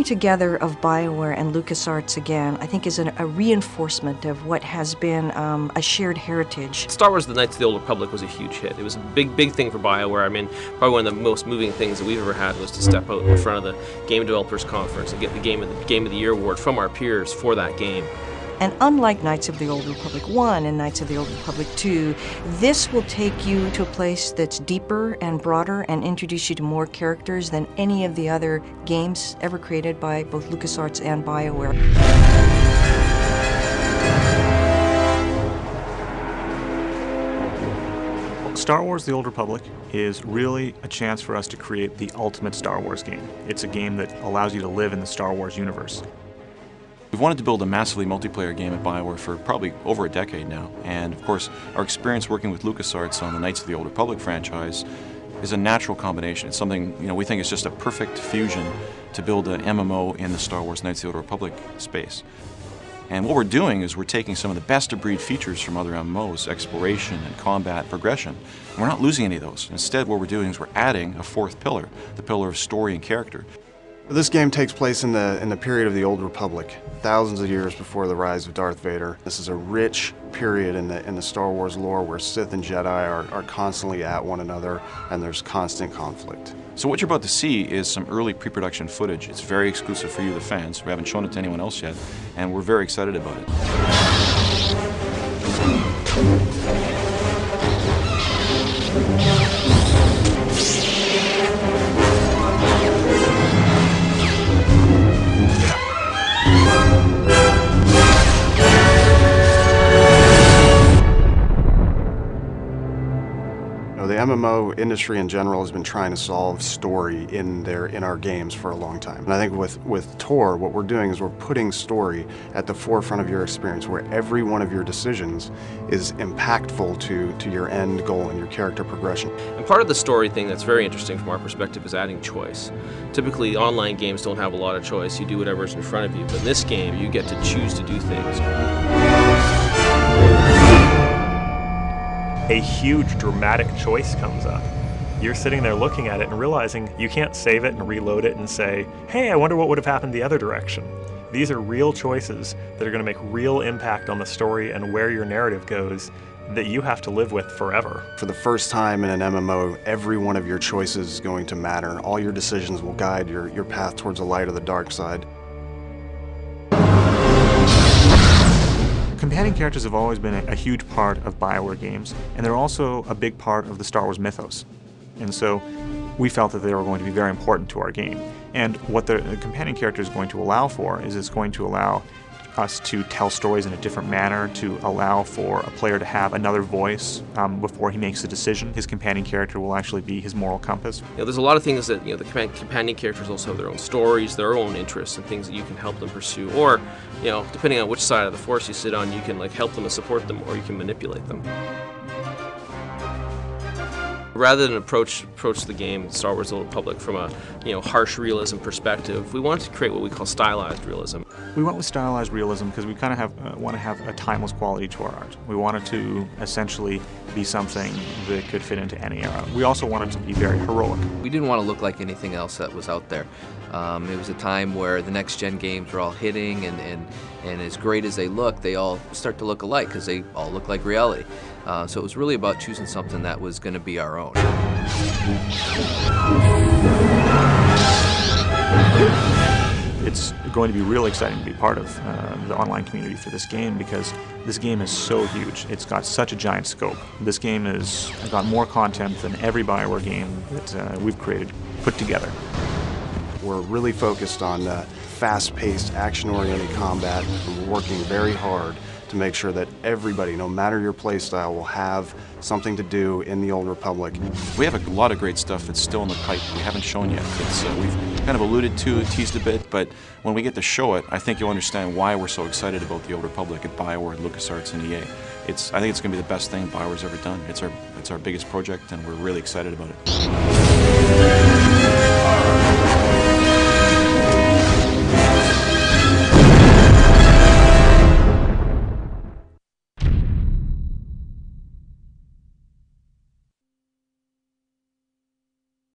coming together of BioWare and LucasArts again, I think, is a reinforcement of what has been a shared heritage. Star Wars: The Knights of the Old Republic was a huge hit. It was a big thing for BioWare. I mean, probably one of the most moving things that we've ever had was to step out in front of the Game Developers Conference and get the Game of the Year award from our peers for that game. And unlike Knights of the Old Republic 1 and Knights of the Old Republic 2, this will take you to a place that's deeper and broader and introduce you to more characters than any of the other games ever created by both LucasArts and BioWare. Star Wars: The Old Republic is really a chance for us to create the ultimate Star Wars game. It's a game that allows you to live in the Star Wars universe. We've wanted to build a massively multiplayer game at BioWare for probably over a decade now, and of course our experience working with LucasArts on the Knights of the Old Republic franchise is a natural combination. It's something, we think is just a perfect fusion to build an MMO in the Star Wars Knights of the Old Republic space. And what we're doing is we're taking some of the best-of-breed features from other MMOs, exploration and combat progression, and we're not losing any of those. Instead, what we're doing is we're adding a fourth pillar, the pillar of story and character. This game takes place in the period of the Old Republic, thousands of years before the rise of Darth Vader. This is a rich period in the Star Wars lore where Sith and Jedi are constantly at one another, and there's constant conflict. So what you're about to see is some early pre-production footage. It's very exclusive for you, the fans. We haven't shown it to anyone else yet, and we're very excited about it. The MMO industry in general has been trying to solve story in our games for a long time. And I think with Tor, what we're doing is we're putting story at the forefront of your experience, where every one of your decisions is impactful to your end goal and your character progression. And part of the story thing that's very interesting from our perspective is adding choice. Typically, online games don't have a lot of choice. You do whatever's in front of you. But in this game, you get to choose to do things. A huge dramatic choice comes up. You're sitting there looking at it and realizing you can't save it and reload it and say, hey, I wonder what would have happened the other direction. These are real choices that are going to make real impact on the story and where your narrative goes that you have to live with forever. For the first time in an MMO, every one of your choices is going to matter. All your decisions will guide your path towards the light or the dark side. Companion characters have always been a huge part of BioWare games, and they're also a big part of the Star Wars mythos. And so we felt that they were going to be very important to our game. And what the companion character is going to allow for is it's going to allow us to tell stories in a different manner, to allow for a player to have another voice before he makes a decision. His companion character will actually be his moral compass. There's a lot of things that the companion characters also have their own stories, their own interests, and things that you can help them pursue. Or, depending on which side of the Force you sit on, you can help them and support them, or you can manipulate them. Rather than approach the game, Star Wars: The Old Republic, from a harsh realism perspective, we wanted to create what we call stylized realism. We went with stylized realism because we kind of want to have a timeless quality to our art. We wanted to essentially be something that could fit into any era. We also wanted to be very heroic. We didn't want to look like anything else that was out there. It was a time where the next-gen games were all hitting, and as great as they look, they all start to look alike because they all look like reality. So it was really about choosing something that was going to be our own. It's going to be really exciting to be part of the online community for this game because this game is so huge. It's got such a giant scope. This game has got more content than every BioWare game that we've created put together. We're really focused on fast-paced, action-oriented combat, and we're working very hard to make sure that everybody, no matter your playstyle, will have something to do in the Old Republic. We have a lot of great stuff that's still in the pipe we haven't shown yet. We've kind of alluded to, teased a bit, but when we get to show it, I think you'll understand why we're so excited about the Old Republic at BioWare, LucasArts, and EA. I think it's going to be the best thing BioWare's ever done. It's our biggest project, and we're really excited about it.